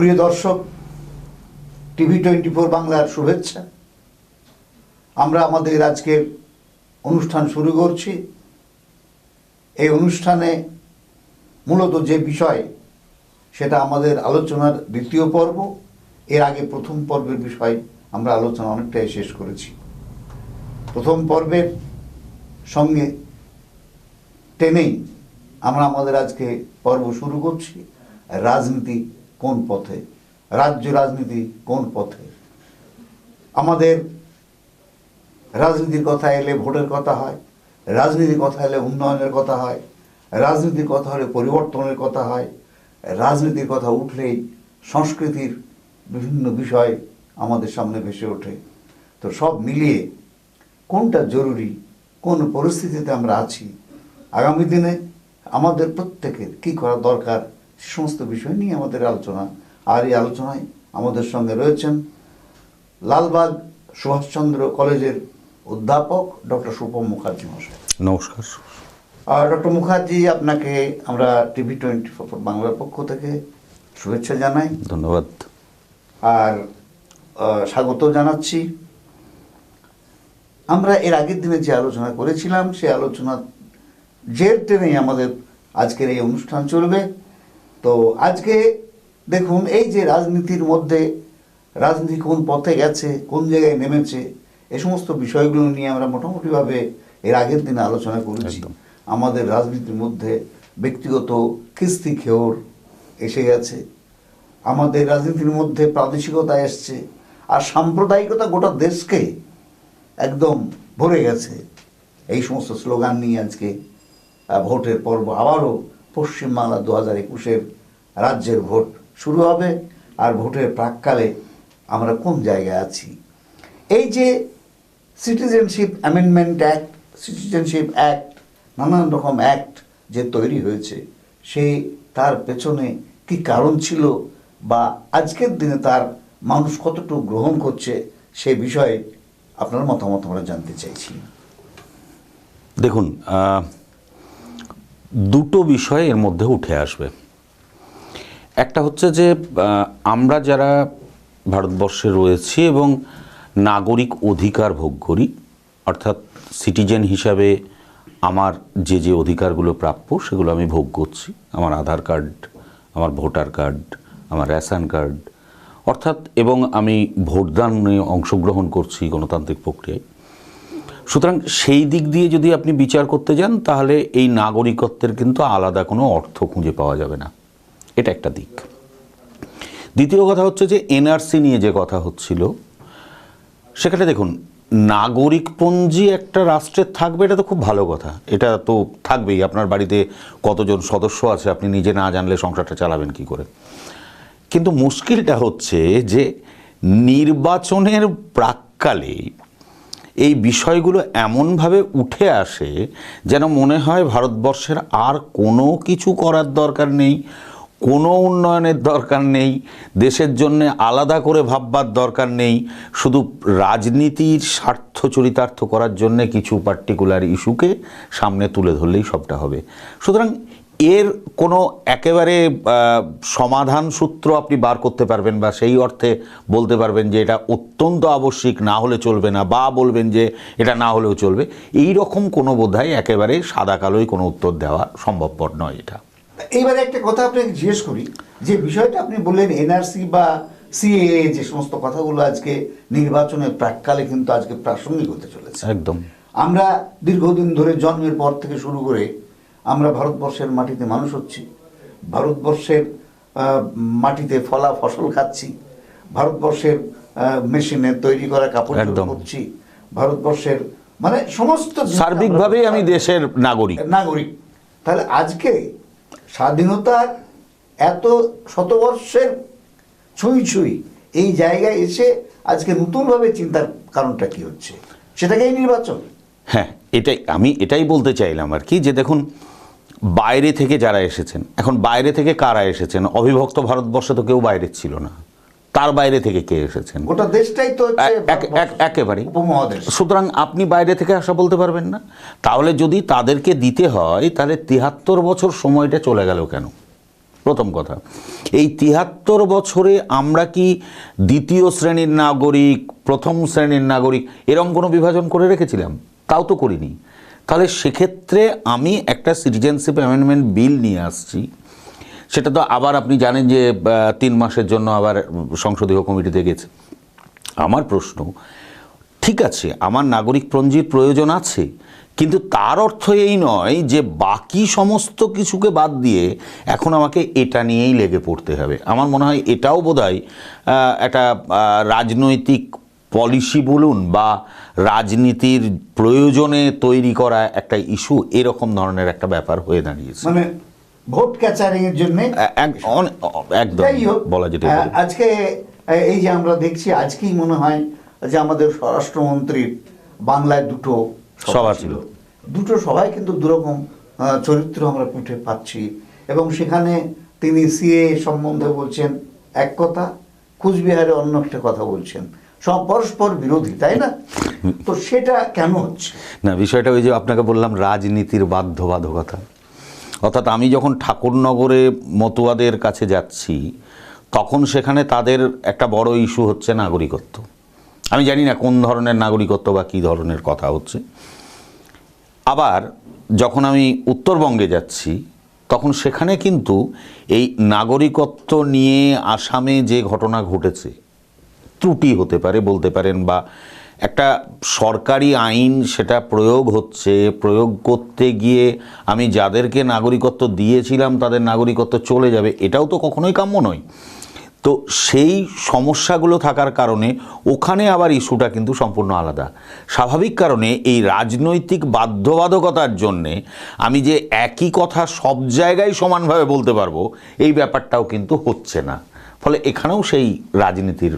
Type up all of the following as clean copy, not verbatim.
প্রিয় দর্শক, TV24 বাংলার শুভেচ্ছা। আমরা আমাদের আজকের অনুষ্ঠান শুরু করছি। এই অনুষ্ঠানে মূলত যে বিষয় সেটা আমাদের আলোচনার দ্বিতীয় পর্ব। এর আগে প্রথম পর্বের বিষয় আমরা আলোচনা অনেকটাই শেষ করেছি। প্রথম পর্বের সঙ্গে টেনেই আমরা আমাদের আজকে পর্ব শুরু করছি। রাজনীতি কোন পথে, রাজ্য রাজনীতি কোন পথে। আমাদের রাজনীতির কথা এলে ভোটের কথা হয়, রাজনীতির কথা এলে উন্নয়নের কথা হয়, রাজনীতির কথা হলে পরিবর্তনের কথা হয়, রাজনীতির কথা উঠলেই সংস্কৃতির বিভিন্ন বিষয় আমাদের সামনে ভেসে ওঠে। তো সব মিলিয়ে কোনটা জরুরি, কোন পরিস্থিতিতে আমরা আছি, আগামী দিনে আমাদের প্রত্যেকের কী করা দরকার, সে সমস্ত বিষয় নিয়ে আমাদের আলোচনা। আর এই আলোচনায় আমাদের সঙ্গে রয়েছেন লালবাগ সুভাষচন্দ্র কলেজের অধ্যাপক ডক্টর সুপম মুখার্জি মহাশয়। নমস্কার। ডক্টর মুখার্জি, আপনাকে আমরা TV24 বাংলার পক্ষ থেকে শুভেচ্ছা জানাই। ধন্যবাদ। আর স্বাগত জানাচ্ছি। আমরা এর আগের দিনে যে আলোচনা করেছিলাম সেই আলোচনা জের টেনেই আমাদের আজকের এই অনুষ্ঠান চলবে। তো আজকে দেখুন, এই যে রাজনীতির মধ্যে রাজনীতি কোন পথে গেছে, কোন জায়গায় নেমেছে, এই সমস্ত বিষয়গুলো নিয়ে আমরা মোটামুটিভাবে এর আগের দিনে আলোচনা করেছি। আমাদের রাজনীতির মধ্যে ব্যক্তিগত কিস্তি খেওর এসে গেছে, আমাদের রাজনীতির মধ্যে প্রাদেশিকতা এসছে, আর সাম্প্রদায়িকতা গোটা দেশকে একদম ভরে গেছে। এই সমস্ত স্লোগান নিয়ে আজকে ভোটের পর্ব আবারও পশ্চিমবাংলা 2021-এর রাজ্যের ভোট শুরু হবে। আর ভোটের প্রাককালে আমরা কোন জায়গায় আছি, এই যে citizenship amendment act, citizenship act, নানান রকম অ্যাক্ট যে তৈরি হয়েছে, সেই তার পেছনে কি কারণ ছিল, বা আজকের দিনে তার মানুষ কতটুকু গ্রহণ করছে, সেই বিষয়ে আপনার মতামত আমরা জানতে চাইছি। দেখুন, দুটো বিষয় এর মধ্যে উঠে আসবে। একটা হচ্ছে যে আমরা যারা ভারতবর্ষে রয়েছি এবং নাগরিক অধিকার ভোগ করি, অর্থাৎ সিটিজেন হিসাবে আমার যে যে অধিকারগুলো প্রাপ্য সেগুলো আমি ভোগ করছি। আমার আধার কার্ড, আমার ভোটার কার্ড, আমার রেশন কার্ড, অর্থাৎ এবং আমি ভোটদানে অংশগ্রহণ করছি গণতান্ত্রিক প্রক্রিয়ায়। সুতরাং সেই দিক দিয়ে যদি আপনি বিচার করতে যান, তাহলে এই নাগরিকত্বের কিন্তু আলাদা কোনো অর্থ খুঁজে পাওয়া যাবে না। এটা একটা দিক। দ্বিতীয় কথা হচ্ছে যে এনআরসি নিয়ে যে কথা হচ্ছিল, সেখানে দেখুন, নাগরিকপঞ্জি একটা রাষ্ট্রের থাকবে, এটা তো খুব ভালো কথা, এটা তো থাকবেই। আপনার বাড়িতে কতজন সদস্য আছে আপনি নিজে না জানলে সংসারটা চালাবেন কি করে। কিন্তু মুশকিলটা হচ্ছে যে নির্বাচনের প্রাক্কালে এই বিষয়গুলো এমনভাবে উঠে আসে যেন মনে হয় ভারতবর্ষের আর কোনো কিছু করার দরকার নেই, কোনো উন্নয়নের দরকার নেই, দেশের জন্যে আলাদা করে ভাববার দরকার নেই, শুধু রাজনীতির স্বার্থ চরিতার্থ করার জন্যে কিছু পার্টিকুলার ইস্যুকে সামনে তুলে ধরলেই সবটা হবে। সুতরাং এর কোনো একেবারে সমাধান সূত্র আপনি বার করতে পারবেন, বা সেই অর্থে বলতে পারবেন যে এটা অত্যন্ত আবশ্যিক, না হলে চলবে না, বা বলবেন যে এটা না হলেও চলবে, এই রকম কোনো বোধহয় একেবারে সাদা কালোই কোনো উত্তর দেওয়া সম্ভবপর নয় এটা। এইবারে একটা কথা আপনাকে জিজ্ঞেস করি, যে বিষয়টা আপনি বললেন এনআরসি বা সিএএ, যে সমস্ত কথাগুলো আজকে নির্বাচনের প্রাককালে কিন্তু আজকে প্রাসঙ্গিক হতে চলেছে। একদম। আমরা দীর্ঘদিন ধরে জন্মের পর থেকে শুরু করে আমরা ভারতবর্ষের মাটিতে মানুষ হচ্ছি, ভারতবর্ষের মাটিতে ফলা ফসল খাচ্ছি, ভারতবর্ষের মেশিনে তৈরি করা কাপড় পরছি, ভারতবর্ষের মানে সমস্ত সার্বিকভাবেই আমি দেশের নাগরিক। তাহলে আজকে স্বাধীনতার এত শতবর্ষের ছুঁই এই জায়গায় এসে আজকে নতুনভাবে চিন্তার কারণটা কি হচ্ছে, সেটাকেই নির্বাচন। হ্যাঁ, এটাই বলতে চাইলাম আর কি, যে দেখুন, বাইরে থেকে যারা এসেছেন, এখন বাইরে থেকে কারা এসেছেন? অবিভক্ত ভারতবর্ষে তো কেউ বাইরে ছিল না, তার বাইরে থেকে কে এসেছেন? গোটা দেশটাই তো একেবারে উপমহাদেশ। সুতরাং আপনি বাইরে থেকে আসা বলতে পারবেন না। তাহলে যদি তাদেরকে দিতে হয়, তাহলে 73 বছর সময়টা চলে গেল কেন? প্রথম কথা, এই ৭৩ বছরে আমরা কি দ্বিতীয় শ্রেণীর নাগরিক, প্রথম শ্রেণীর নাগরিক এরকম কোনো বিভাজন করে রেখেছিলাম? তাও তো করিনি। তাহলে সেক্ষেত্রে আমি একটা সিটিজেনশিপ অ্যামেন্ডমেন্ট বিল নিয়ে আসছি, সেটা তো আবার আপনি জানেন যে ৩ মাসের জন্য আবার সংসদীয় কমিটিতে গেছে। আমার প্রশ্ন, ঠিক আছে আমার নাগরিকপঞ্জির প্রয়োজন আছে, কিন্তু তার অর্থ এই নয় যে বাকি সমস্ত কিছুকে বাদ দিয়ে এখন আমাকে এটা নিয়েই লেগে পড়তে হবে। আমার মনে হয় এটাও বোধহয় একটা রাজনৈতিক পলিসি বলুন বা রাজনীতির প্রয়োজনে তৈরি করা একটা ইস্যু, এরকম ধরনের একটা ব্যাপার হয়ে দাঁড়িয়েছে, মানে ভোট ক্যাচারিং এর জন্য একদম বলা যেতে পারে। আজকে এই যে আমরা দেখছি, আজকেই মনে হয় যে আমাদের স্বরাষ্ট্রমন্ত্রীর বাংলায় দুটো সভা ছিল, দুটো সভায় কিন্তু দুরকম চরিত্র আমরা পিঠে পাচ্ছি, এবং সেখানে তিনি সিএ সম্বন্ধে বলছেন এক কথা, কুচবিহারে অন্য একটা কথা বলছেন, সব পরস্পর বিরোধী, তাই না? তো সেটা কেন হচ্ছে? না, বিষয়টা ওই যে আপনাকে বললাম রাজনীতির বাধ্যবাধকতা। অর্থাৎ আমি যখন ঠাকুরনগরে মতুয়াদের কাছে যাচ্ছি, তখন সেখানে তাদের একটা বড় ইস্যু হচ্ছে নাগরিকত্ব। আমি জানি না কোন ধরনের নাগরিকত্ব বা কী ধরনের কথা হচ্ছে। আবার যখন আমি উত্তরবঙ্গে যাচ্ছি, তখন সেখানে কিন্তু এই নাগরিকত্ব নিয়ে আসামে যে ঘটনা ঘটেছে, ত্রুটি হতে পারে বলতে পারেন, বা একটা সরকারি আইন সেটা প্রয়োগ হচ্ছে, প্রয়োগ করতে গিয়ে আমি যাদেরকে নাগরিকত্ব দিয়েছিলাম তাদের নাগরিকত্ব চলে যাবে, এটাও তো কখনোই কাম্য নয়। তো সেই সমস্যাগুলো থাকার কারণে ওখানে আবার ইস্যুটা কিন্তু সম্পূর্ণ আলাদা। স্বাভাবিক কারণে এই রাজনৈতিক বাধ্যবাধকতার জন্যে আমি যে একই কথা সব জায়গায় সমানভাবে বলতে পারবো, এই ব্যাপারটাও কিন্তু হচ্ছে না। ফলে এখানেও সেই রাজনীতির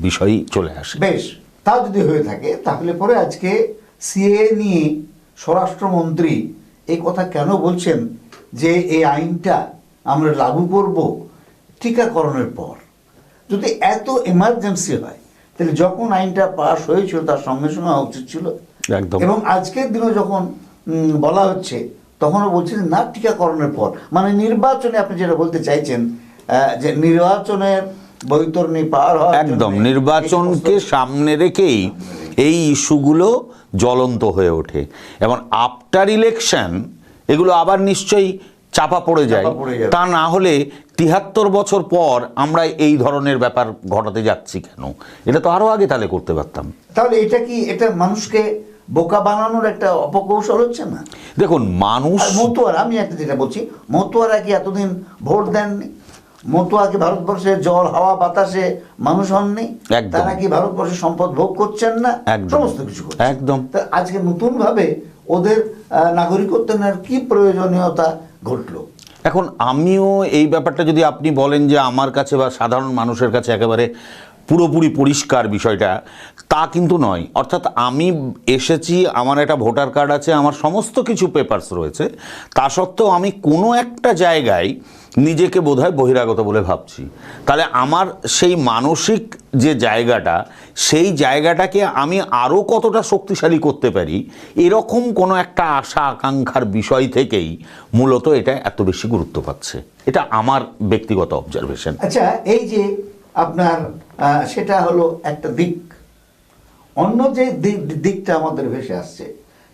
বিষয়ই চলে আসে। বেশ, তা যদি হয়ে থাকে তাহলে পরে আজকে সিএ নিয়ে স্বরাষ্ট্রমন্ত্রী এই কথা কেন বলছেন যে এই আইনটা আমরা লাগু করব টিকাকরণের পর? যদি এত এমার্জেন্সি হয়, তাহলে যখন আইনটা পাস হয়েছিল তার সঙ্গে সঙ্গে হওয়া উচিত ছিল। একদম। এবং আজকের দিনে যখন বলা হচ্ছে, তখনও বলছেন না টিকাকরণের পর, মানে নির্বাচনে আপনি যেটা বলতে চাইছেন যে নির্বাচনের বৈতরণী পার হওয়ার জন্য, একদম নির্বাচনকে সামনে রেখেই এই ইস্যুগুলো জ্বলন্ত হয়ে ওঠে, এবং আফটার ইলেকশন এগুলো আবার নিশ্চয়ই চাপা পড়ে যায়। তা না হলে ৭৩ বছর পর আমরা এই ধরনের ব্যাপার ঘটাতে যাচ্ছি কেন? এটা তো আরো আগে তাহলে করতে পারতাম। তাহলে এটা কি, এটা মানুষকে বোকা বানানোর একটা অপকৌশল হচ্ছে না? দেখুন মানুষ, মতুয়ারা, আমি একটা যেটা বলছি, মতুয়ারা কি এতদিন ভোট দেননি? মতুয়া কি ভারতবর্ষের জল হাওয়া বাতাসে মানুষ হননি? তারা কি ভারতবর্ষের সম্পদ ভোগ করছেন না? সমস্ত কিছু করছেন। একদম। আজকে নতুন ভাবে ওদের নাগরিকত্ব নেওয়ার কি প্রয়োজনীয়তা ঘটলো? এখন আমিও এই ব্যাপারটা যদি আপনি বলেন যে আমার কাছে বা সাধারণ মানুষের কাছে একেবারে পুরোপুরি পরিষ্কার বিষয়টা, তা কিন্তু নয়। অর্থাৎ আমি এসেছি, আমার একটা ভোটার কার্ড আছে, আমার সমস্ত কিছু পেপারস রয়েছে, তা সত্ত্বেও আমি কোনো একটা জায়গায় নিজেকে বোধহয় বহিরাগত বলে ভাবছি। তাহলে আমার সেই মানসিক যে জায়গাটা, সেই জায়গাটাকে আমি আরও কতটা শক্তিশালী করতে পারি, এরকম কোনো একটা আশা আকাঙ্ক্ষার বিষয় থেকেই মূলত এটা এত বেশি গুরুত্ব পাচ্ছে। এটা আমার ব্যক্তিগত অবজারভেশন। আচ্ছা, এই যে আপনার সেটা হলো একটা দিক, অন্য যে দিকটা আমাদের ভেসে আসছে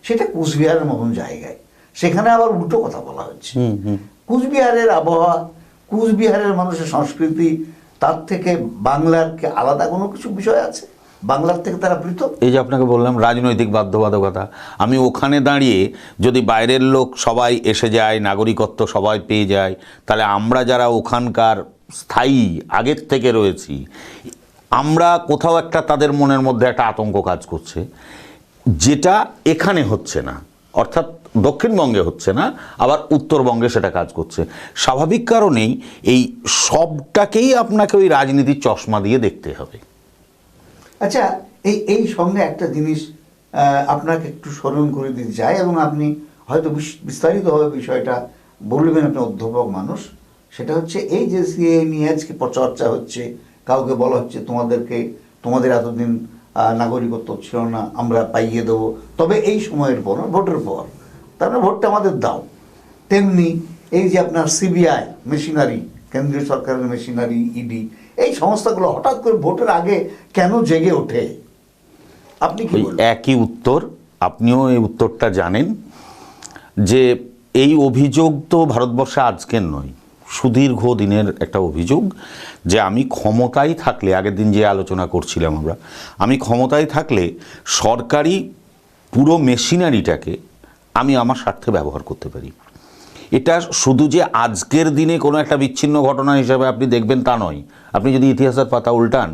সেটা কুচবিহারের মতন জায়গায়, সেখানে আবার উল্টো কথা বলা হচ্ছে। কুচবিহারের আবহাওয়া, কুচবিহারের মানুষের সংস্কৃতি, তার থেকে বাংলার কি আলাদা কোনো কিছু বিষয় আছে? বাংলার থেকে তারা পৃথক? এই যে আপনাকে বললাম রাজনৈতিক বাধ্যবাধকতা, আমি ওখানে দাঁড়িয়ে যদি বাইরের লোক সবাই এসে যায়, নাগরিকত্ব সবাই পেয়ে যায়, তাহলে আমরা যারা ওখানকার স্থায়ী আগের থেকে রয়েছি, আমরা কোথাও একটা তাদের মনের মধ্যে একটা আতঙ্ক কাজ করছে, যেটা এখানে হচ্ছে না। অর্থাৎ দক্ষিণবঙ্গে হচ্ছে না, আবার উত্তরবঙ্গে সেটা কাজ করছে। স্বাভাবিক কারণেই এই সবটাকেই আপনাকে ওই রাজনীতির চশমা দিয়ে দেখতে হবে। আচ্ছা, এই সঙ্গে একটা জিনিস আপনাকে একটু স্মরণ করে দিতে চাই, এবং আপনি হয়তো বিস্তারিতভাবে বিষয়টা বলবেন, আপনি অধ্যাপক মানুষ। সেটা হচ্ছে এই যে সিএ নিয়ে আজকে চর্চা হচ্ছে, কাউকে বলা হচ্ছে তোমাদের এতদিন নাগরিকত্ব ছিল না, আমরা পাইয়ে দেবো, তবে এই সময়ের পর, ভোটের পর, তার মানে ভোটটা আমাদের দাও। তেমনি এই যে আপনার সিবিআই মেশিনারি কেন্দ্রীয় সরকারের মেশিনারি, ইডি, এই সংস্থাগুলো হঠাৎ করে ভোটের আগে কেন জেগে ওঠে? আপনি কি ওই বলবেন? একই উত্তর, আপনিও এই উত্তরটা জানেন, যে এই অভিযোগ তো ভারতবর্ষে আজকের নয়, সুদীর্ঘ দিনের একটা অভিযোগ, যে আমি ক্ষমতায় থাকলে, আগের দিন যে আলোচনা করছিলাম আমরা, আমি ক্ষমতায় থাকলে সরকারি পুরো মেশিনারিটাকে আমি আমার স্বার্থে ব্যবহার করতে পারি। এটা শুধু যে আজকের দিনে কোনো একটা বিচ্ছিন্ন ঘটনা হিসাবে আপনি দেখবেন তা নয়। আপনি যদি ইতিহাসের পাতা উল্টান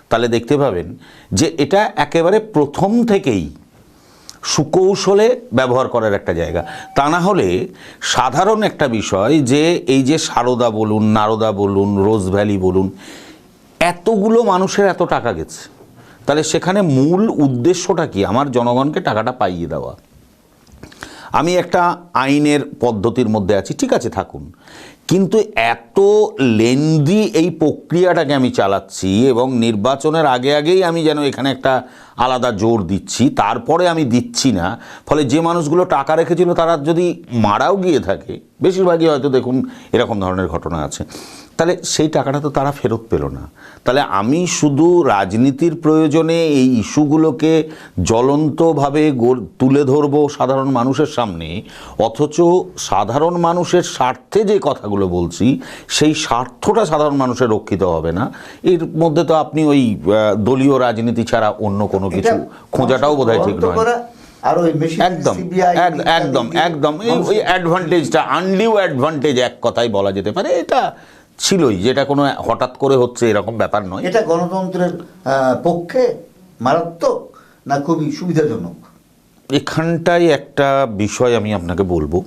তাহলে দেখতে পাবেন যে এটা একেবারে প্রথম থেকেই সুকৌশলে ব্যবহার করার একটা জায়গা। তা না হলে সাধারণ একটা বিষয়, যে এই যে সারদা বলুন, নারদা বলুন, রোজ ভ্যালি বলুন, এতগুলো মানুষের এত টাকা গেছে, তাহলে সেখানে মূল উদ্দেশ্যটা কি? আমার জনগণকে টাকাটা পাইয়ে দেওয়া। আমি একটা আইনের পদ্ধতির মধ্যে আছি, ঠিক আছে থাকুন, কিন্তু এত লেন্দি এই প্রক্রিয়াটাকে আমি চালাচ্ছি এবং নির্বাচনের আগে আগেই আমি যেন এখানে একটা আলাদা জোর দিচ্ছি, তারপরে আমি দিচ্ছি না, ফলে যে মানুষগুলো টাকা রেখেছিল তারা যদি মারাও গিয়ে থাকে, বেশিরভাগই হয়তো দেখুন এরকম ধরনের ঘটনা আছে, তাহলে সেই টাকাটা তো তারা ফেরত পেল না। তাহলে আমি শুধু রাজনীতির প্রয়োজনে এই ইস্যুগুলোকে জ্বলন্তভাবে তুলে ধরবো সাধারণ মানুষের সামনে, অথচ সাধারণ মানুষের স্বার্থে যে কথাগুলো বলছি সেই স্বার্থটা সাধারণ মানুষের রক্ষিত হবে না। এর মধ্যে তো আপনি ওই দলীয় রাজনীতি ছাড়া অন্য কোনো কিছু খোঁজাটাও বোধহয় ঠিক নয়। আর ওই একদম একদম একদম ওই অ্যাডভান্টেজটা, আনডিউ অ্যাডভান্টেজ এক কথায় বলা যেতে পারে, এটা ছিলই, যেটা কোনো হঠাৎ করে হচ্ছে এরকম ব্যাপার নয়। এটা গণতন্ত্রের পক্ষে মারাত্মক না খুবই সুবিধাজনক? এখানটায় একটা বিষয় আমি আপনাকে বলবো,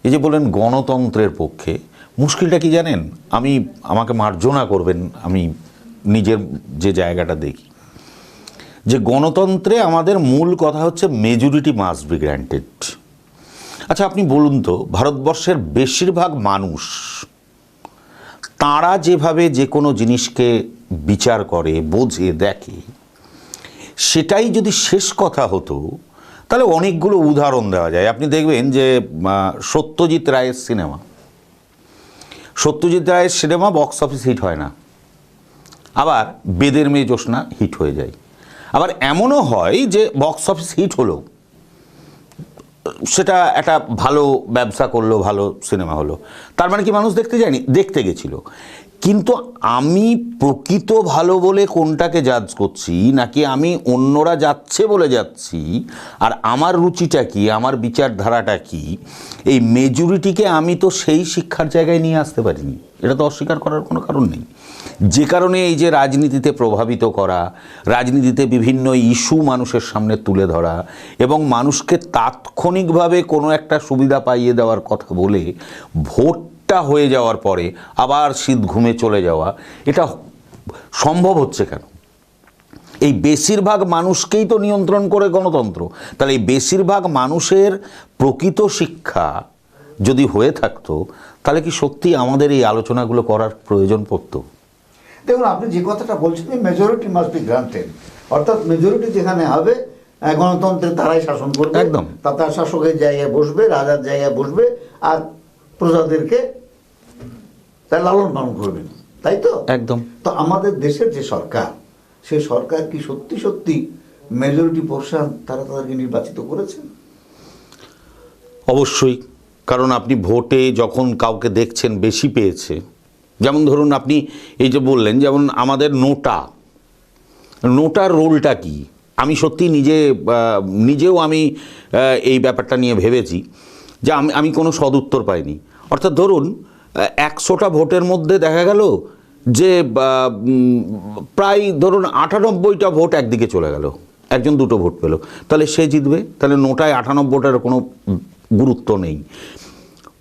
এই যে বলেন গণতন্ত্রের পক্ষে, মুশকিলটা কি জানেন? আমাকে মার্জনা করবেন, আমি নিজের যে জায়গাটা দেখি, যে গণতন্ত্রে আমাদের মূল কথা হচ্ছে মেজরিটি মাস্ট বি গ্র্যান্টেড। আচ্ছা আপনি বলুন তো, ভারতবর্ষের বেশিরভাগ মানুষ তারা যেভাবে যে কোনো জিনিসকে বিচার করে, বোঝে, দেখে, সেটাই যদি শেষ কথা হতো তাহলে অনেকগুলো উদাহরণ দেওয়া যায়। আপনি দেখবেন যে সত্যজিৎ রায়ের সিনেমা বক্স অফিস হিট হয় না, আবার বেদের মেয়ে জ্যোৎস্না হিট হয়ে যায়। আবার এমনও হয় যে বক্স অফিস হিট হলো, সেটা একটা ভালো ব্যবসা করলো, ভালো সিনেমা হলো, তার মানে কি মানুষ দেখতে যায়নি? দেখতে গেছিল। কিন্তু আমি প্রকৃত ভালো বলে কোনটাকে জাজ করছি, নাকি আমি অন্যরা যাচ্ছে বলে যাচ্ছি, আর আমার রুচিটা কি, আমার বিচারধারাটা কি, এই মেজরিটিকে আমি তো সেই শিক্ষার জায়গায় নিয়ে আসতে পারিনি। এটা তো অস্বীকার করার কোনো কারণ নেই। যে কারণে এই যে রাজনীতিতে প্রভাবিত করা, রাজনীতিতে বিভিন্ন ইস্যু মানুষের সামনে তুলে ধরা এবং মানুষকে তাৎক্ষণিকভাবে কোনো একটা সুবিধা পাইয়ে দেওয়ার কথা বলে ভোটটা হয়ে যাওয়ার পরে আবার শীত ঘুমে চলে যাওয়া, এটা সম্ভব হচ্ছে কেন? এই বেশিরভাগ মানুষকেই তো নিয়ন্ত্রণ করে গণতন্ত্র। তাহলে এই বেশিরভাগ মানুষের প্রকৃত শিক্ষা যদি হয়ে থাকতো, তাহলে কি সত্যি আমাদের এই আলোচনাগুলো করার প্রয়োজন পড়তো? দেখুন, আপনি যে কথাটা বলছেন, মেজরিটি মাস্ট বি গ্রান্টেড, অর্থাৎ মেজরিটি যেখানে হবে গণতন্ত্রের তারাই শাসন করবে, একদম তার শাসকের জায়গায় বসবে, রাজার জায়গায় বসবে, আর প্রজাদেরকে তার লালন পালন করবেন, তাই তো? একদম। তো আমাদের দেশের যে সরকার, সে সরকার কি সত্যি সত্যি মেজরিটি পোর্শন তারা তাদেরকে নির্বাচিত করেছেন? অবশ্যই, কারণ আপনি ভোটে যখন কাউকে দেখছেন বেশি পেয়েছে, যেমন ধরুন আপনি এই যে বললেন, যেমন আমাদের নোটার রোলটা কি, আমি সত্যি নিজেও আমি এই ব্যাপারটা নিয়ে ভেবেছি, যে আমি কোনো সদুত্তর পাইনি। অর্থাৎ ধরুন 100টা ভোটের মধ্যে দেখা গেল যে প্রায় ধরুন 98টা ভোট একদিকে চলে গেল, একজন দুটো ভোট পেল, তাহলে সে জিতবে? তাহলে নোটায় 98টার কোনো গুরুত্ব নেই।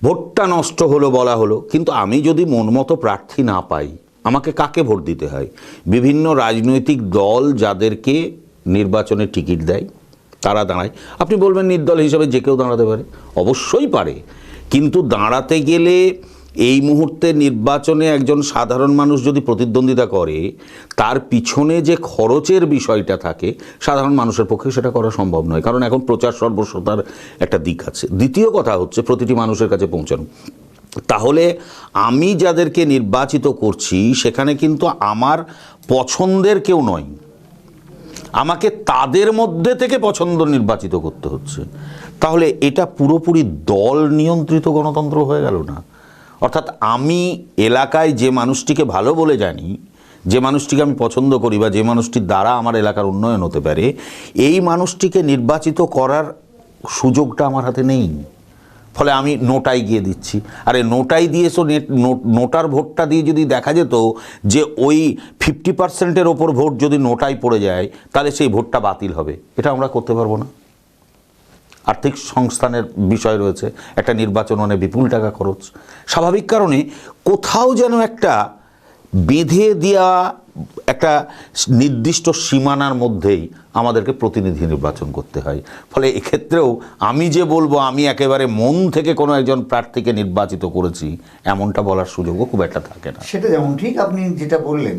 ভোটটা নষ্ট হলো বলা হলো, কিন্তু আমি যদি মন মতো প্রার্থী না পাই, আমাকে কাকে ভোট দিতে হয়? বিভিন্ন রাজনৈতিক দল যাদেরকে নির্বাচনে টিকিট দেয় তারা দাঁড়ায়। আপনি বলবেন নির্দল হিসাবে যে কেউ দাঁড়াতে পারে, অবশ্যই পারে, কিন্তু দাঁড়াতে গেলে এই মুহূর্তে নির্বাচনে একজন সাধারণ মানুষ যদি প্রতিদ্বন্দ্বিতা করে, তার পিছনে যে খরচের বিষয়টা থাকে, সাধারণ মানুষের পক্ষে সেটা করা সম্ভব নয়, কারণ এখন প্রচার সর্বস্বতার একটা দিক আছে। দ্বিতীয় কথা হচ্ছে প্রতিটি মানুষের কাছে পৌঁছানো। তাহলে আমি যাদেরকে নির্বাচিত করছি সেখানে কিন্তু আমার পছন্দের কেউ নয়, আমাকে তাদের মধ্যে থেকে পছন্দ নির্বাচিত করতে হচ্ছে। তাহলে এটা পুরোপুরি দল নিয়ন্ত্রিত গণতন্ত্র হয়ে গেল না? অর্থাৎ আমি এলাকায় যে মানুষটিকে ভালো বলে জানি, যে মানুষটিকে আমি পছন্দ করি বা যে মানুষটির দ্বারা আমার এলাকার উন্নয়ন হতে পারে, এই মানুষটিকে নির্বাচিত করার সুযোগটা আমার হাতে নেই। ফলে আমি নোটাই গিয়ে দিচ্ছি। আরে নোটাই দিয়েছো, নোটার ভোটটা দিয়ে যদি দেখা যেত যে ওই 50%-এর ওপর ভোট যদি নোটাই পড়ে যায়, তাহলে সেই ভোটটা বাতিল হবে। এটা আমরা করতে পারবো না। আর্থিক সংস্থানের বিষয় রয়েছে, একটা নির্বাচন মানে বিপুল টাকা খরচ। স্বাভাবিক কারণে কোথাও যেন একটা বেঁধে দেওয়া একটা নির্দিষ্ট সীমানার মধ্যেই আমাদেরকে প্রতিনিধি নির্বাচন করতে হয়। ফলে এক্ষেত্রেও আমি যে বলবো আমি একেবারে মন থেকে কোনো একজন প্রার্থীকে নির্বাচিত করেছি, এমনটা বলার সুযোগও খুব একটা থাকে না। সেটা যেমন ঠিক আপনি যেটা বললেন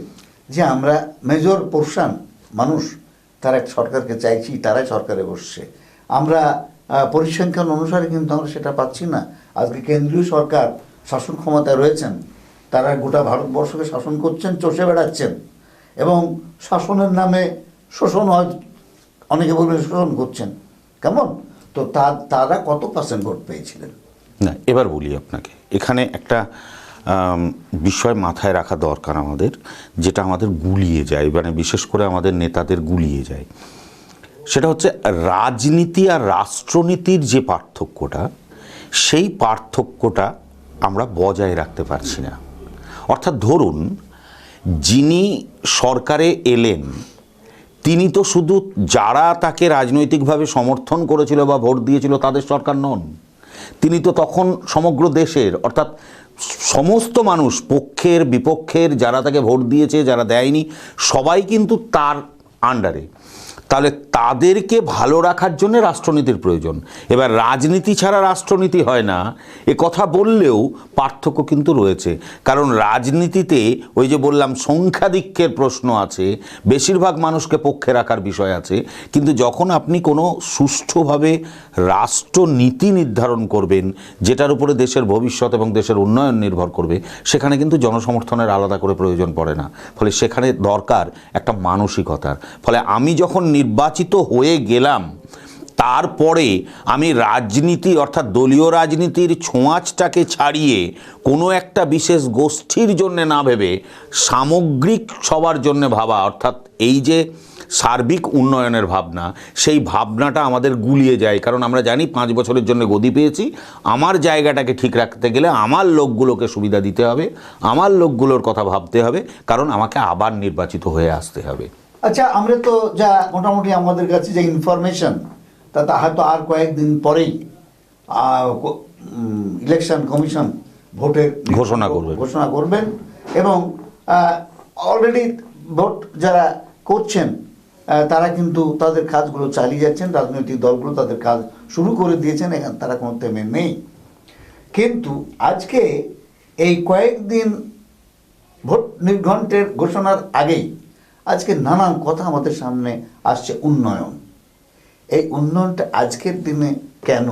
যে আমরা মেজর পোর্শন মানুষ তারা এক সরকারকে চাইছি, তারাই সরকারে বসছে। আমরা পরিসংখ্যান অনুসারে কিন্তু আমরা সেটা পাচ্ছি না। আজকে কেন্দ্রীয় সরকার শাসন ক্ষমতায় রয়েছেন, তারা গোটা ভারতবর্ষকে শাসন করছেন, চষে বেড়াচ্ছেন এবং শাসনের নামে শোষণ হয়, অনেকে বলবেন শোষণ করছেন। কেমন তো তারা কত পার্সেন্ট ভোট পেয়েছিলেন? না, এবার বলি আপনাকে, এখানে একটা বিষয় মাথায় রাখা দরকার আমাদের, যেটা আমাদের গুলিয়ে যায়, মানে বিশেষ করে আমাদের নেতাদের গুলিয়ে যায়। সেটা হচ্ছে রাজনীতি আর রাষ্ট্রনীতির যে পার্থক্যটা, সেই পার্থক্যটা আমরা বজায় রাখতে পারছি না। অর্থাৎ ধরুন, যিনি সরকারে এলেন তিনি তো শুধু যারা তাকে রাজনৈতিকভাবে সমর্থন করেছিল বা ভোট দিয়েছিল তাদের সরকার নন, তিনি তো তখন সমগ্র দেশের, অর্থাৎ সমস্ত মানুষ, পক্ষের বিপক্ষের, যারা তাকে ভোট দিয়েছে যারা দেয়নি, সবাই কিন্তু তার আন্ডারে। তাহলে তাদেরকে ভালো রাখার জন্য রাষ্ট্রনীতির প্রয়োজন। এবার রাজনীতি ছাড়া রাষ্ট্রনীতি হয় না এ কথা বললেও পার্থক্য কিন্তু রয়েছে। কারণ রাজনীতিতে ওই যে বললাম সংখ্যাধিক্যের প্রশ্ন আছে, বেশিরভাগ মানুষকে পক্ষে রাখার বিষয় আছে, কিন্তু যখন আপনি কোনো সুষ্ঠুভাবে রাষ্ট্রনীতি নির্ধারণ করবেন যেটার উপরে দেশের ভবিষ্যৎ এবং দেশের উন্নয়ন নির্ভর করবে, সেখানে কিন্তু জনসমর্থনের আলাদা করে প্রয়োজন পড়ে না। ফলে সেখানে দরকার একটা মানসিকতার। ফলে আমি যখন নির্বাচিত হয়ে গেলাম, তারপরে আমি রাজনীতি অর্থাৎ দলীয় রাজনীতির ছোঁয়াচটাকে ছাড়িয়ে কোনো একটা বিশেষ গোষ্ঠীর জন্য না ভেবে সামগ্রিক সবার জন্য ভাবা, অর্থাৎ এই যে সার্বিক উন্নয়নের ভাবনা, সেই ভাবনাটা আমাদের গুলিয়ে যায়। কারণ আমরা জানি 5 বছরের জন্য গদি পেয়েছি, আমার জায়গাটাকে ঠিক রাখতে গেলে আমার লোকগুলোকে সুবিধা দিতে হবে, আমার লোকগুলোর কথা ভাবতে হবে, কারণ আমাকে আবার নির্বাচিত হয়ে আসতে হবে। আচ্ছা, আমরা তো যা মোটামুটি আমাদের কাছে যে ইনফরমেশন, তা হয়তো আর কয়েকদিন পরেই ইলেকশন কমিশন ভোটের ঘোষণা করবেন এবং অলরেডি ভোট যারা করছেন তারা কিন্তু তাদের কাজগুলো চালিয়ে যাচ্ছেন, রাজনৈতিক দলগুলো তাদের কাজ শুরু করে দিয়েছেন, এখানে তারা কোনো থেমে নেই। কিন্তু আজকে এই কয়েকদিন ভোট নির্ঘণ্টের ঘোষণার আগেই আজকে নানান কথা আমাদের সামনে আসছে। উন্নয়ন, এই উন্নয়নটা আজকের দিনে কেন?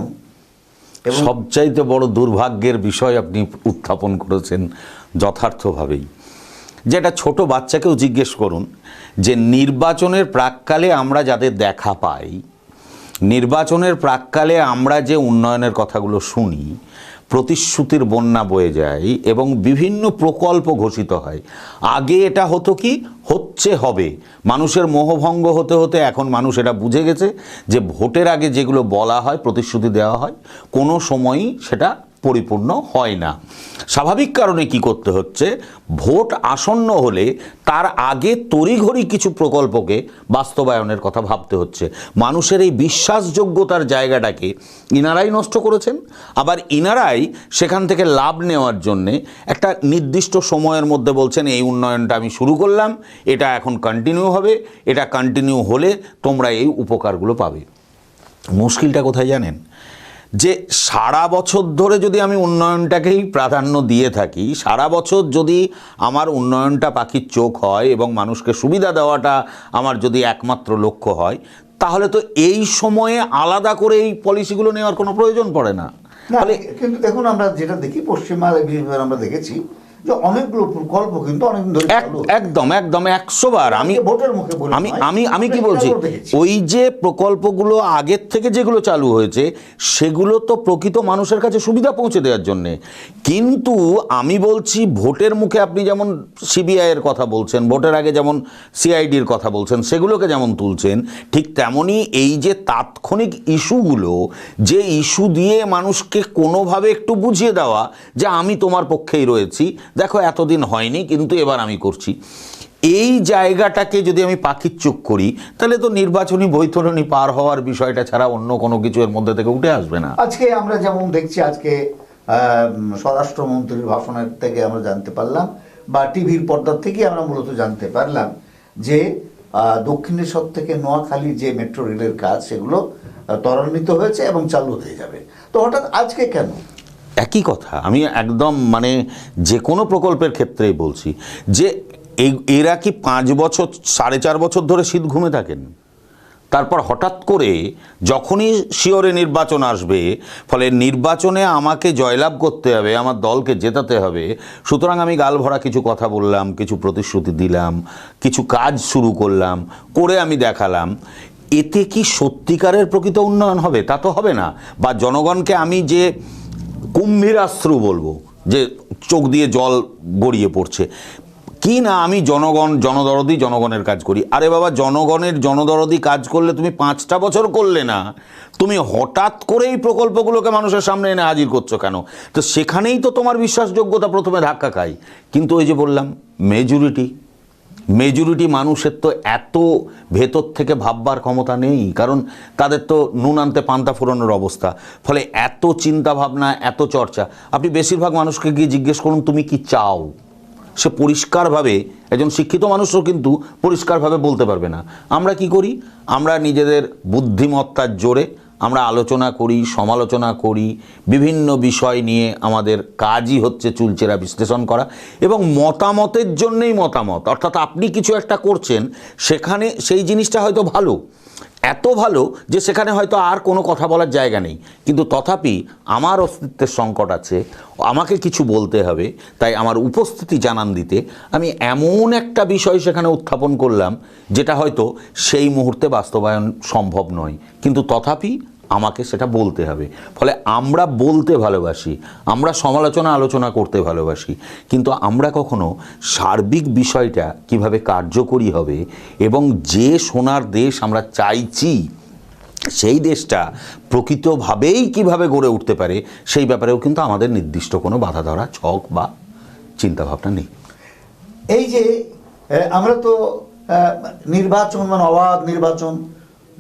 সবচাইতে বড় দুর্ভাগ্যের বিষয় আপনি উত্থাপন করেছেন যথার্থভাবেই। যেটা ছোট বাচ্চাকেও জিজ্ঞেস করুন যে নির্বাচনের প্রাককালে আমরা যাদের দেখা পাই, নির্বাচনের প্রাককালে আমরা যে উন্নয়নের কথাগুলো শুনি, প্রতিশ্রুতির বন্যা বয়ে যায় এবং বিভিন্ন প্রকল্প ঘোষিত হয়। আগে এটা হতো কি, হচ্ছে হবে, মানুষের মোহভঙ্গ হতে হতে এখন মানুষ এটা বুঝে গেছে যে ভোটের আগে যেগুলো বলা হয়, প্রতিশ্রুতি দেওয়া হয়, কোনো সময়ই সেটা পরিপূর্ণ হয় না। স্বাভাবিক কারণে কি করতে হচ্ছে, ভোট আসন্ন হলে তার আগে তড়িঘড়ি কিছু প্রকল্পকে বাস্তবায়নের কথা ভাবতে হচ্ছে। মানুষের এই বিশ্বাসযোগ্যতার জায়গাটাকে ইনারাই নষ্ট করেছেন। আবার ইনারাই সেখান থেকে লাভ নেওয়ার জন্যে একটা নির্দিষ্ট সময়ের মধ্যে বলছেন এই উন্নয়নটা আমি শুরু করলাম, এটা এখন কন্টিনিউ হবে, এটা কন্টিনিউ হলে তোমরা এই উপকারগুলো পাবে। মুশকিলটা কোথায় জানেন? যে সারা বছর ধরে যদি আমি উন্নয়নটাকেই প্রাধান্য দিয়ে থাকি, সারা বছর যদি আমার উন্নয়নটা পাখির চোখ হয় এবং মানুষকে সুবিধা দেওয়াটা আমার যদি একমাত্র লক্ষ্য হয়, তাহলে তো এই সময়ে আলাদা করে এই পলিসিগুলো নেওয়ার কোনো প্রয়োজন পড়ে না। না, ফলে কিন্তু দেখুন আমরা যেটা দেখি পশ্চিমবাংলায় বিশেষভাবে আমরা দেখেছি যে অনেকগুলো প্রকল্প কিন্তু অনেকদিন ধরে চালু হচ্ছে। একদম একদম 100 বার আমি ভোটের মুখে বলে আমি নয়, আমি আমি কি আমরা বলছি, এটাও দেখেছি। ওই যে প্রকল্পগুলো আগের থেকে যেগুলো চালু হয়েছে সেগুলো তো প্রকৃত মানুষের কাছে সুবিধা পৌঁছে দেওয়ার জন্যে, কিন্তু আমি বলছি ভোটের মুখে আপনি যেমন সিবিআই এর কথা বলছেন, ভোটের আগে যেমন সিআইডির কথা বলছেন, সেগুলোকে যেমন তুলছেন, ঠিক তেমনি এই যে তাৎক্ষণিক ইস্যুগুলো, যে ইস্যু দিয়ে মানুষকে কোনোভাবে একটু বুঝিয়ে দেওয়া যে আমি তোমার পক্ষেই রয়েছি, দেখো এতদিন হয়নি কিন্তু এবার আমি করছি, এই জায়গাটাকে যদি আমি পাখির চোখ করি তাহলে তো নির্বাচনী বৈতরণী পার হওয়ার বিষয়টা ছাড়া অন্য কোনো কিছু এর মধ্যে থেকে উঠে আসবে না। আজকে আমরা যেমন দেখছি, আজকে স্বরাষ্ট্রমন্ত্রীর ভাষণের থেকে আমরা জানতে পারলাম, বা টিভির পর্দার থেকে আমরা মূলত জানতে পারলাম যে দক্ষিণেশ্বর থেকে নোয়াখালী যে মেট্রো রেলের কাজ সেগুলো ত্বরান্বিত হয়েছে এবং চালু হয়ে যাবে। তো হঠাৎ আজকে কেন? একই কথা আমি একদম মানে যে কোনো প্রকল্পের ক্ষেত্রেই বলছি যে এরা কি 5 বছর 4.5 বছর ধরে শীত ঘুমে থাকেন, তারপর হঠাৎ করে যখনই শিওরে নির্বাচন আসবে, ফলে নির্বাচনে আমাকে জয়লাভ করতে হবে, আমার দলকে জেতাতে হবে, সুতরাং আমি গাল ভরা কিছু কথা বললাম, কিছু প্রতিশ্রুতি দিলাম, কিছু কাজ শুরু করলাম, করে আমি দেখালাম, এতে কি সত্যিকারের প্রকৃত উন্নয়ন হবে? তা তো হবে না। বা জনগণকে আমি যে কুম্ভীরাশ্রু বলবো, যে চোখ দিয়ে জল গড়িয়ে পড়ছে, কি না আমি জনদরদি জনগণের কাজ করি। আরে বাবা, জনগণের জনদরদি কাজ করলে তুমি 5টা বছর করলে না, তুমি হঠাৎ করে এই প্রকল্পগুলোকে মানুষের সামনে এনে হাজির করছো কেন? তো সেখানেই তো তোমার বিশ্বাসযোগ্যতা প্রথমে ধাক্কা খায়। কিন্তু ওই যে বললাম, মেজরিটি মানুষের তো এত ভেতর থেকে ভাববার ক্ষমতা নেই, কারণ তাদের তো নুন আনতে পান্তা ফোড়ানোর অবস্থা। ফলে এত চিন্তা ভাবনা, এত চর্চা, আপনি বেশিরভাগ মানুষকে গিয়ে জিজ্ঞেস করুন তুমি কি চাও, সে পরিষ্কারভাবে, একজন শিক্ষিত মানুষও কিন্তু পরিষ্কারভাবে বলতে পারবে না। আমরা কি করি? আমরা নিজেদের বুদ্ধিমত্তার জোরে আমরা আলোচনা করি, সমালোচনা করি, বিভিন্ন বিষয় নিয়ে আমাদের কাজই হচ্ছে চুলচেরা বিশ্লেষণ করা, এবং মতামতের জন্যেই মতামত, অর্থাৎ আপনি কিছু একটা করছেন, সেখানে সেই জিনিসটা হয়তো ভালো, এত ভালো যে সেখানে হয়তো আর কোনো কথা বলার জায়গা নেই, কিন্তু তথাপি আমার অস্তিত্বের সংকট আছে, আমাকে কিছু বলতে হবে, তাই আমার উপস্থিতি জানান দিতে আমি এমন একটা বিষয় সেখানে উত্থাপন করলাম যেটা হয়তো সেই মুহূর্তে বাস্তবায়ন সম্ভব নয়, কিন্তু তথাপি আমাকে সেটা বলতে হবে। ফলে আমরা বলতে ভালোবাসি, আমরা সমালোচনা আলোচনা করতে ভালোবাসি, কিন্তু আমরা কখনো সার্বিক বিষয়টা কিভাবে কার্যকরী হবে এবং যে সোনার দেশ আমরা চাইছি সেই দেশটা প্রকৃতভাবেই কিভাবে গড়ে উঠতে পারে সেই ব্যাপারেও কিন্তু আমাদের নির্দিষ্ট কোনো বাধা ধরা ছক বা চিন্তাভাবনা নেই। এই যে আমরা তো নির্বাচন মানে অবাধ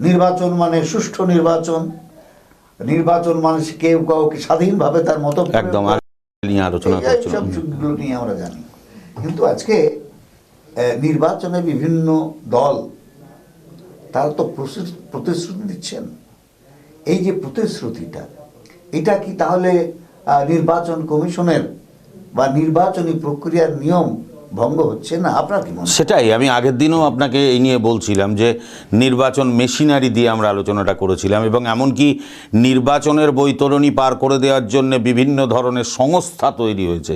নির্বাচন মানে সুষ্ঠু নির্বাচন মানে কেউ কাউকে স্বাধীনভাবে তার মতো একদম নিয়ে আলোচনা করছিলাম, সবগুলো নিয়ে আমরা জানি। কিন্তু আজকে নির্বাচনে বিভিন্ন দল তারা তো প্রতিশ্রুতি দিচ্ছেন। এই যে প্রতিশ্রুতিটা, এটা কি তাহলে নির্বাচন কমিশনের বা নির্বাচনী প্রক্রিয়ার নিয়ম ভঙ্গ হচ্ছে না? আপনার কি মনে হয়? সেটাই আমি আগের দিনও আপনাকে এই নিয়ে বলছিলাম যে নির্বাচন মেশিনারি দিয়ে আমরা আলোচনাটা করেছিলাম, এবং এমনকি নির্বাচনের বৈতরণী পার করে দেওয়ার জন্য বিভিন্ন ধরনের সংস্থা তৈরি হয়েছে।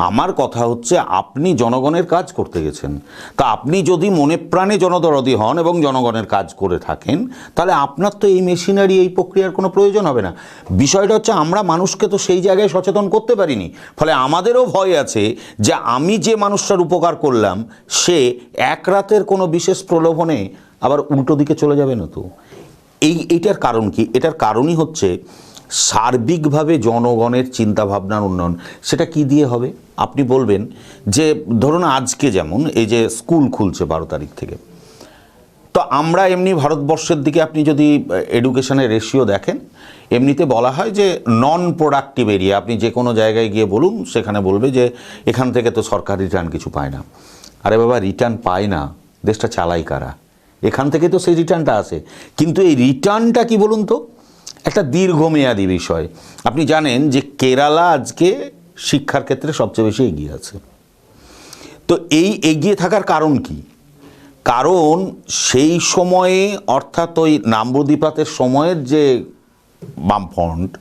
আমার কথা হচ্ছে, আপনি জনগণের কাজ করতে গেছেন, তা আপনি যদি মনে প্রাণে জনদরদি হন এবং জনগণের কাজ করে থাকেন, তাহলে আপনার তো এই মেশিনারি, এই প্রক্রিয়ার কোনো প্রয়োজন হবে না। বিষয়টা হচ্ছে আমরা মানুষকে তো সেই জায়গায় সচেতন করতে পারিনি, ফলে আমাদেরও ভয় আছে যে আমি যে মানুষটার উপকার করলাম সে এক রাতের কোনো বিশেষ প্রলোভনে আবার উল্টো দিকে চলে যাবে না। তো এইটার কারণ কি? এটার কারণই হচ্ছে সার্বিকভাবে জনগণের চিন্তাভাবনার উন্নয়ন। সেটা কি দিয়ে হবে? আপনি বলবেন যে ধরুন আজকে যেমন এই যে স্কুল খুলছে 12 তারিখ থেকে, তো আমরা এমনি ভারতবর্ষের দিকে আপনি যদি এডুকেশনের রেশিও দেখেন, এমনিতে বলা হয় যে নন প্রোডাক্টিভ এরিয়া। আপনি যে কোনো জায়গায় গিয়ে বলুন, সেখানে বলবে যে এখান থেকে তো সরকার রিটার্ন কিছু পায় না। আরে বাবা, রিটার্ন পায় না, দেশটা চালাই কারা? এখান থেকে তো সেই রিটার্নটা আসে। কিন্তু এই রিটার্নটা কি বলুন তো, একটা দীর্ঘমেয়াদী বিষয়। আপনি জানেন যে কেরালা আজকে শিক্ষার ক্ষেত্রে সবচেয়ে বেশি এগিয়ে আছে। তো এই এগিয়ে থাকার কারণ কি? কারণ সেই সময়ে, অর্থাৎ ওই নাম্রদিপাতের সময়ের যে বামফ্রন্ট,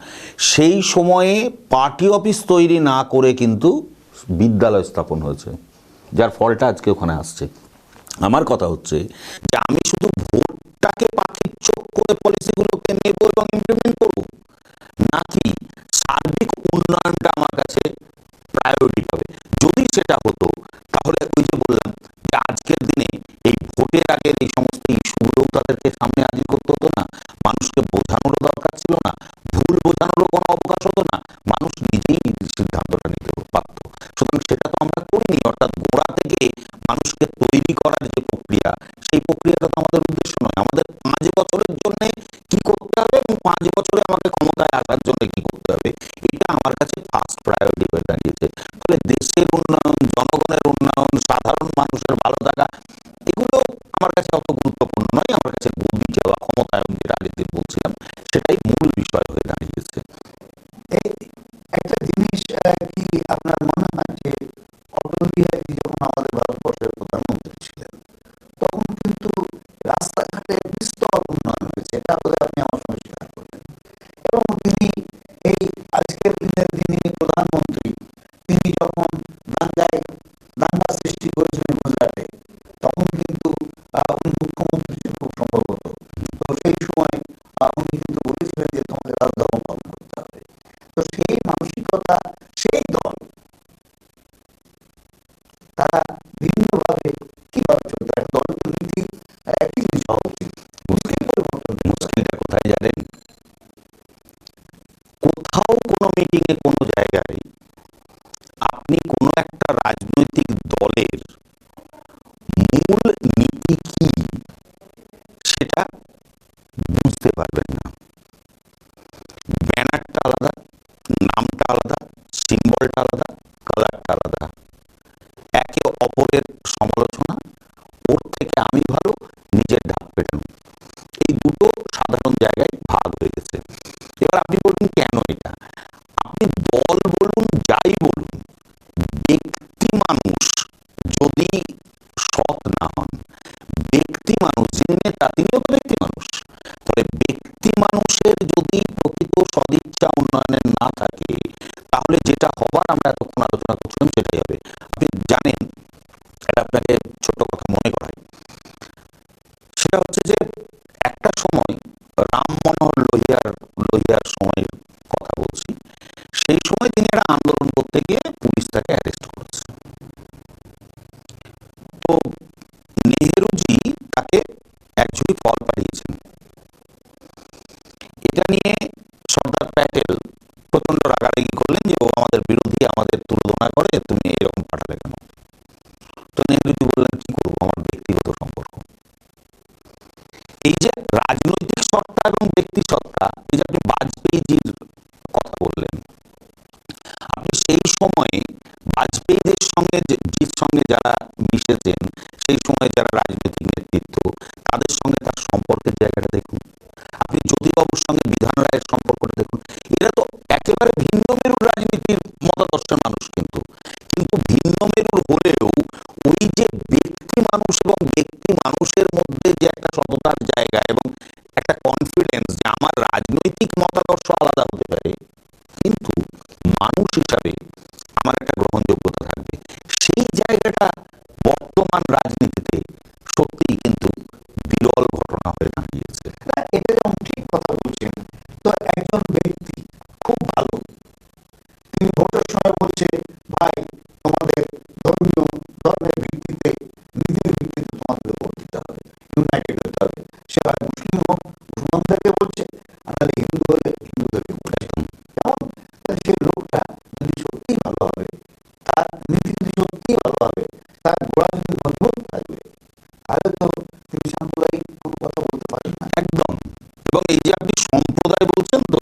সেই সময়ে পার্টি অফিস তৈরি না করে কিন্তু বিদ্যালয় স্থাপন হয়েছে, যার ফলটা আজকে ওখানে আসছে। আমার কথা হচ্ছে যে আমি শুধু ভোটটাকে পাখির চোখ করে পলিসিগুলোকে নেব এবং ইমপ্লিমেন্ট করব, নাকি সার্বিক উন্নয়নটা আমার কাছে প্রায়োরিটি পাবে। যদি সেটা হতো তাহলে ওই যে বললাম যে আজকের দিনে এই ভোটের আগের এই সমস্ত ইস্যুগুলোও তাদেরকে সামনে হাজির করতে হতো না, মানুষকে বোঝানোরও দরকার ছিল না, ভুল বোঝানোরও কোনো অবকাশ হতো না, মানুষ নিজেই সিদ্ধান্তটা নিতে পারত। সুতরাং সেটা তো আমরা করিনি। অর্থাৎ গোড়া থেকে মানুষকে তৈরি করার যে প্রক্রিয়া, সেই প্রক্রিয়াটা তো আমাদের উদ্দেশ্য নয়। আমাদের 5 বছরের জন্য কি করতে হবে এবং 5 বছরে আমাকে ক্ষমতায় আসার জন্য কি করতে হবে, এটা আমার কাছে ফার্স্ট প্রায়োরিটি হয়ে দাঁড়িয়েছে। ফলে দেশের উন্নয়ন, জনগণের উন্নয়ন, সাধারণ মানুষের ভালো থাকা, এগুলো আমার কাছে অত গুরুত্বপূর্ণ নয়। আমার কাছে গদি চাওয়া, ক্ষমতায়ন, যেটা আগের দিন বলছিলাম, সেটাই মূল বিষয় হয়ে দাঁড়িয়েছে। এই একটা জিনিস কি আপনার মনে হয় যে অটল বিহারী যখন আমাদের ভারতবর্ষের প্রধানমন্ত্রী ছিলেন, তখন কিন্তু রাস্তাঘাটে বিস্তর উন্নয়ন হয়েছে, এটা বলে আপনি আমার সঙ্গে স্বীকার করবেন। এবং তিনি এই আজকের দিনের যিনি প্রধানমন্ত্রী, তিনি যখন দাঙ্গা সৃষ্টি করেছিলেন গুজরাটে, তখন কিন্তু উনি মুখ্যমন্ত্রী ছিলেন খুব সম্ভবত। তো সেই সময় উনি কিন্তু বলেছিলেন যে তোমাকে রাজধর্ম পালন করতে হবে। তো সেই মানসিকতা, সেই দল, তারা ভিন্নভাবে কিভাবে চলতে একটা দলের তো নীতি একই জিনিস হওয়া উচিত, মুশকিল পরিবর্তন। মুশকিলটা কোথায় জানেন? কোথাও কোনো মিটিংয়ে, কোনো জায়গায় আপনি কোনো একটা রাজনৈতিক দলের মূল নীতি কি সেটা বুঝতে পারবেন না। ব্যানারটা আলাদা, নামটা আলাদা, সিম্বলটা আলাদা, কালারটা আলাদা, একে অপরের সমালোচনা, ওর থেকে আমি ভালো, নিজের ঢাক পেটানো, এই দুটো সাধারণ জায়গায় ভাগ হয়ে গেছে। এবার আপনি বলুন কেন এটা? আপনি দল বলুন, যাই বলুন, ব্যক্তি মানুষ যদি সৎ না হন, ব্যক্তি মানুষ যিনি নেতা তিনিও তো ব্যক্তি মানুষ, তবে ব্যক্তি মানুষের যদি প্রকৃত সদিচ্ছা উন্নয়নের না থাকে, তাহলে যেটা হবার আমরা এতক্ষণ আলোচনা করছিলাম সেটাই হবে। আপনি জানেন, এটা আপনাকে ছোট্ট কথা মনে করাই, সেটা হচ্ছে যে একটা সময় রাম মনোহর লোহিয়ার সময়ের কথা বলছি, সেই সময় তিনি একটা আন্দোলন করতে গিয়ে পুলিশ তাকে অ্যারেস্ট করেছে। তো নেহেরুজি তাকে একচুয়ালি ফল পাঠিয়েছেন। এটা নিয়ে সর্দার প্যাটেল প্রচন্ড রাগারাগি করলেন যে ও আমাদের বিরোধী, আমাদের তুলনা করে, তুমি এরকম পাঠালে কেন? তো নেহেরুজি বললেন কি করবো, আমার ব্যক্তিগত সম্পর্ক। এই যে রাজনৈতিক সত্তা এবং ব্যক্তি সত্তা, এই যে আপনি বাজপেয়ীজির কথা বললেন, আপনি সেই সময়ে বাজপেয়ীদের সঙ্গে যারা মিশেছেন, সেই সময় যারা রাজনৈতিক নেতৃত্ব, তাদের সঙ্গে তার সম্পর্কের জায়গাটা দেখুন। আপনি জ্যোতিবাবুর সঙ্গে বিধান রায়ের সম্পর্কটা দেখুন। এরা তো একেবারে ভিন্ন মেরুর রাজনীতির মতাদর্শের মানুষ, কিন্তু ভিন্ন মেরুর হলেও ওই যে ব্যক্তি মানুষ এবং ব্যক্তি মানুষের মধ্যে যে একটা সততার জায়গা এবং একটা কনফিডেন্স যে আমার রাজনৈতিক মতাদর্শ আলাদা হতে পারে, কিন্তু মানুষ হিসাবে আমার একটা গ্রহণযোগ্যতা থাকবে, সেই জায়গাটা বর্তমান রাজনীতিতে সত্যিই কিন্তু বিরল ঘটনা হয়ে দাঁড়িয়েছে। না, এটা যেমন ঠিক কথা বলছেন। তো একজন ব্যক্তি খুব ভালো, তিনি ভোটের সময় বলছে, ভাই তোমাদের ধর্মের ভিত্তিতে, নীতির ভিত্তিতে তোমাদের ভোট দিতে হবে, ইউনাইটেড হতে হবে। সে হয় মুসলিম হোক, মুসলমানদেরকে বলছে, আর নাহলে হিন্দু হলে হিন্দুদেরকে বলছে। যেমন সেই লোকটা যদি সত্যিই ভালো হবে, তার নীতি যদি সত্যিই ভালো হবে, তার গোড়া যদি মজবুত থাকবে, তাহলে তো তিনি সাম্প্রদায়িক কোনো কথা বলতে পারেন না। একদম। এবং এই যে আপনি সম্প্রদায় বলছেন, তো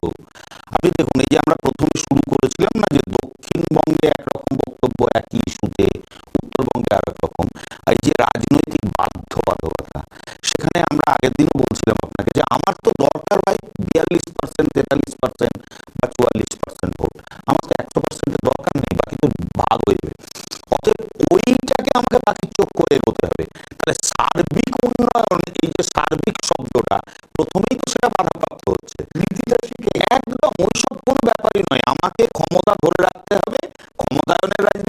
আপনি দেখুন, এই যে আমরা প্রথমে শুরু করেছিলাম না, যে দক্ষিণবঙ্গে একরকম বক্তব্য একই ইস্যুতে, উত্তরবঙ্গে আর এক রকম, এই যে রাজনৈতিক বাধ্যবাধকতা, সেখানে আমরা আগের দিনও বলছিলাম আপনাকে যে আমার তো দরকার ভাই 42%, 43% বা 44% ভোট, আমার তো 100%-এর দরকার নেই, বাকি তো ভাগ হয়ে যাবে। অতএব ওইটাকে আমাকে পাখির চোখ করে এগোতে হবে। তাহলে সার্বিক উন্নয়ন, এই যে সার্বিক শব্দটা, প্রথমেই তো সেটা বাধাপ্রাপ্ত হচ্ছে। নীতিটা শিখে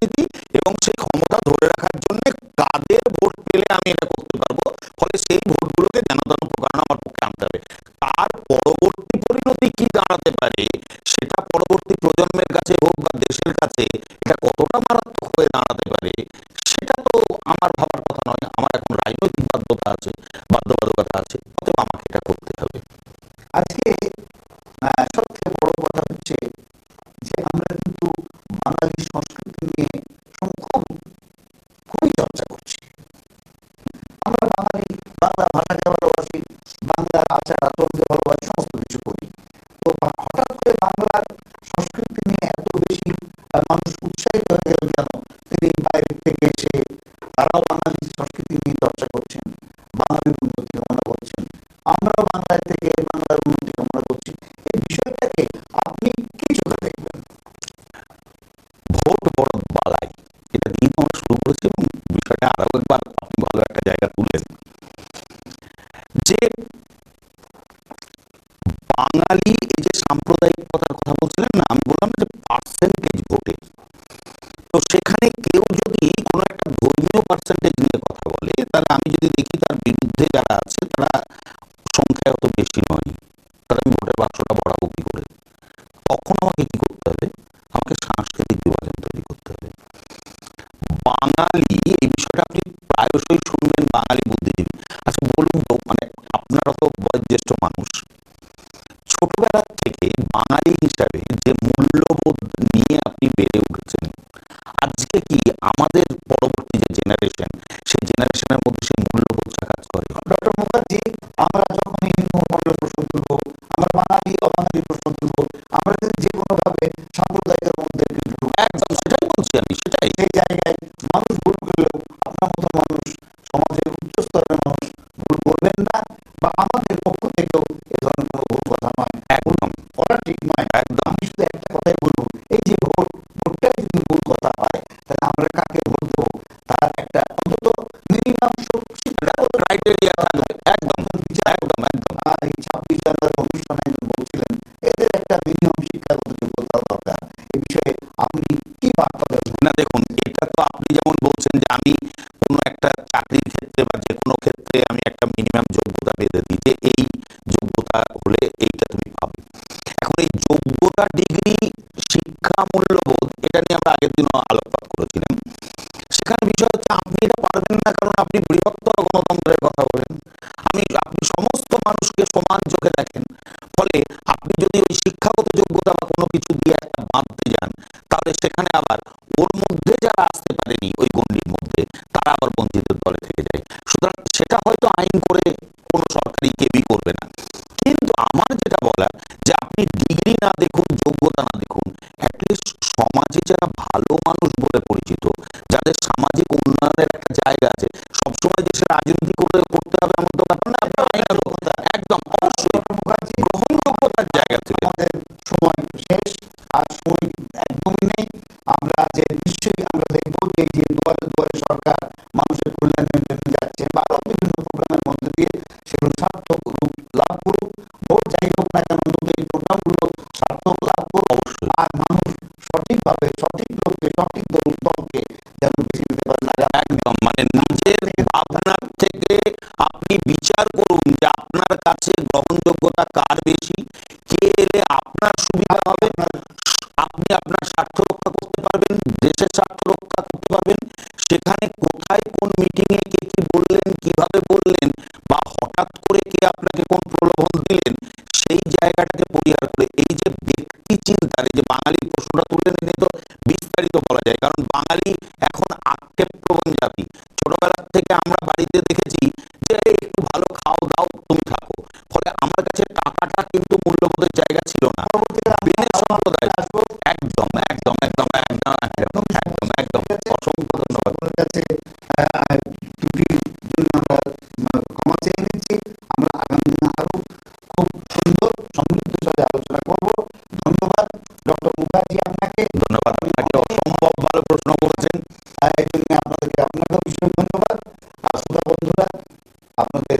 রাজনীতি এবং সেই ক্ষমতা ধরে রাখার জন্য কাদের ভোট পেলে আমি এটা করতে পারবো, ফলে সেই ভোটগুলোকে যেন তেন প্রকারণ আমার পক্ষে আনতে হবে। তার পরবর্তী পরিণতি কি দাঁড়াতে পারে সেটা পরবর্তী প্রজন্মের কাছে হোক বা দেশের কাছে এটা কতটা মারাত্মক হয়ে দাঁড়াতে পারে সেটা তো আমার ভাবার কথা নয়। আমার এখন রাজনৈতিক বাধ্যবাধকতা আছে, অতএব আমাকে এটা করতে হবে। আজকে সবথেকে বড় কথা হচ্ছে যে আমরা কিন্তু বাঙালি সংস্কৃতি নিয়ে খুবই চর্চা করছি। আমরা বাঙালি, বাংলা ভাষাকে ভালোবাসি, বাংলার আচার আচরণকে ভালোবাসি, সমস্ত কিছু করি। তো হঠাৎ করে বাংলার সংস্কৃতি নিয়ে এত বেশি মানুষ উৎসাহিত হয়ে গেল কেন? তিনি বাইরে থেকে এসে তারাও বাঙালি সংস্কৃতি নিয়ে চর্চা করছেন, বাঙালির উন্নতি কামনা করছেন, আমরাও বাংলায় থেকে বাংলার উন্নতি কামনা করছি। এই বিষয়টাকে আপনি কি চোখে দেখবেন? ভোট বড় বালাই, এটা দিয়ে আমরা শুরু করেছি এবং বিষয়টা আরো একবার আপনি ভালো একটা জায়গা তুললেন যে বাঙালি এই যে সাম্প্রদায়িকতার কথা বলছিলেন না, আমি বললাম যে পার্সেন্টেজ ভোটে, তো সেখানে কেউ যদি কোনো একটা ধর্মীয় পার্সেন্টেজ নিয়ে কথা বলে তাহলে আমি যদি দেখি তার বিরুদ্ধে যারা আছে তারা সংখ্যায় অত বেশি নয়, তাহলে আমি ভোটের বাক্সটা বড়াবো কি করে? তখন আমাকে কি করতে হবে? আমাকে সাংস্কৃতিক বিভাজন তৈরি করতে হবে। বাঙালি এই বিষয়টা আপনি প্রায়শই শুনবেন বাঙালি বুদ্ধিজীবী। আচ্ছা বলুন তো, মানে আপনারা তো বয়োজ্যেষ্ঠ মানুষ, ছোটবেলা থেকে বাঙালি হিসাবে যে মূল্যবোধ নিয়ে আপনি বেড়ে উঠেছেন, আজকে কি আমাদের পরবর্তী যে জেনারেশন, সেই জেনারেশনের মধ্যে সেই মূল্যবোধটা কাজ করে? ডক্টর মুখার্জি, আমরা যখন হিন্দু মুসলমানের প্রশ্ন তুলবো, আমরা বাঙালি অবাঙালি প্রশ্ন তুলবো, আমরা যদি যে কোনো ভাবে সাম্প্রদায়িকের মধ্যে একদম সেটাই বলছি আমি, সেটাই। সেই জায়গায় মানুষ ভুল করলেও আপনার মতো মানুষ, সমাজের উচ্চ স্তরের মানুষ ভুল করবেন না, বা আমাদের পক্ষ থেকেও এ ধরনের কোনো ভুল কথা নয়, একদম করা ঠিক নয়। একদম। আমি শুধু একটা কথাই বলবো, এই যে ভোটটাই যদি ভুল কথা হয় তাহলে আমরা কাকে ভোট দেবো তার একটা অন্তত মিনিমাম ক্রাইটেরিয়া থাকবে। একদম একদম একদম। এই 26 জানুয়ারি অনুষ্ঠানে একজন বলছিলেন এদের একটা মিনিমাম শিক্ষাগত যোগ্যতা দরকার। এই বিষয়ে আপনি কি বার্তা দেবেন? না দেখুন, এটা তো আপনি যেমন বলছেন যে আমি কোনো একটা চাকরির ক্ষেত্রে বা যে কোনো ক্ষেত্রে আমি একটা মিনিমাম যোগ্যতা বেঁধে দিই যে এই যোগ্যতা হলে এইটা তুমি পাবে। এখন এই যোগ্যতা, ডিগ্রি, শিক্ষা, মূল্যবোধ, এটা নিয়ে আমরা আগের দিনও আলোকপাত করেছিলাম। সেখানে বিষয় হচ্ছে আপনি এটা পারবেন না কারণ আপনি বৃহত্তর গণতন্ত্রের কথা বলেন, আপনি সমস্ত মানুষকে সমান চোখে দেখেন, ফলে আপনি যদি ওই শিক্ষাগত যোগ্যতা বা কোনো কিছু দিয়ে একটা বাঁধতে যান তাহলে সেখানে আবার ওর মধ্যে যারা আসতে পারেনি ওই গণ্ডির মধ্যে তারা আবার বঞ্চিতের দলে থেকে যায়। সুতরাং সেটা হয়তো আইন করে কোনো সরকারি কেবি করবে না, কিন্তু আমার যেটা বলার যে আপনি ডিগ্রি না দেখুন, যোগ্যতা না দেখুন, অ্যাটলিস্ট সমাজে যারা ভালো মানুষ বলে পরিচিত, যাদের সামাজিক উন্নয়নের একটা জায়গা আছে, সবসময় দেশে রাজনীতি করতে হবে এমন তো ব্যাপার না। আপনার আইনগত একদম অবশ্যই গ্রহণযোগ্যতার জায়গা থেকে। আমাদের সময় শেষ, আর সময় একদমই নেই। আমরা যে নিশ্চয়ই আমরা দেখবো যে এই যে দুয়ারে দুয়ারে সরকার মানুষের কল্যাণের জন্য যাচ্ছে বা আরো বিভিন্ন প্রোগ্রামের মধ্যে দিয়ে সেগুলো সার্থক রূপ লাভ করুক। ভোট যাই হোক না কেন, অন্তত এই প্রোগ্রামগুলো সার্থক লাভ করুক, আর মানুষ সঠিকভাবে সঠিক লোককে সঠিক দলকে যেন বেছে নিতে পারেন। একদম, মানে নিজের ভাবনার থেকে আপনি বিচার করুন যে আপনার কাছে গ্রহণযোগ্যতা কার বেশি, কে এলে আপনার সুবিধা হবে, আপনি আপনার স্বার্থ রক্ষা করতে পারবেন, দেশের স্বার্থ রক্ষা করতে পারবেন। সেখানে কোথায় কোন মিটিং এ কে কি বললেন, কিভাবে বললেন, বা হঠাৎ করে কে আপনাকে কোন প্রলোভন দিলেন, সেই জায়গাটাকে পরিহার করে এই যে ব্যক্তি চিন্তার, এই যে বাঙালির প্রশ্নটা তুলে নিলে তো বিস্তারিত বলা যায়, কারণ বাঙালি এখন আক্ষেপপ্রবণ জাতি। ছোটবেলা থেকে আমরা বাড়িতে দেখেছি যে একটু ভালো খাও দাও তুমি থাকো, ফলে আমার কাছে টাকাটা কিন্তু মূল্যবোধের জায়গা ছিল না। সম্প্রদায় একদম একদম একদম একদম একদম একদম একদম। অসংখ্য ধন্যবাদ। আমরা ক্ষমা চেয়ে নিচ্ছি। আমরা আগামী দিনে আরো খুব সুন্দর সমৃদ্ধ সাথে আলোচনা করব। ধন্যবাদ ডক্টর মুখার্জি, আপনাকে ধন্যবাদ। আপনাকে অসম্ভব ভালো প্রশ্ন করেছেন, এই জন্য আপনাকেও ভীষণ ধন্যবাদ। আর শ্রোতা বন্ধুরা, আপনাদের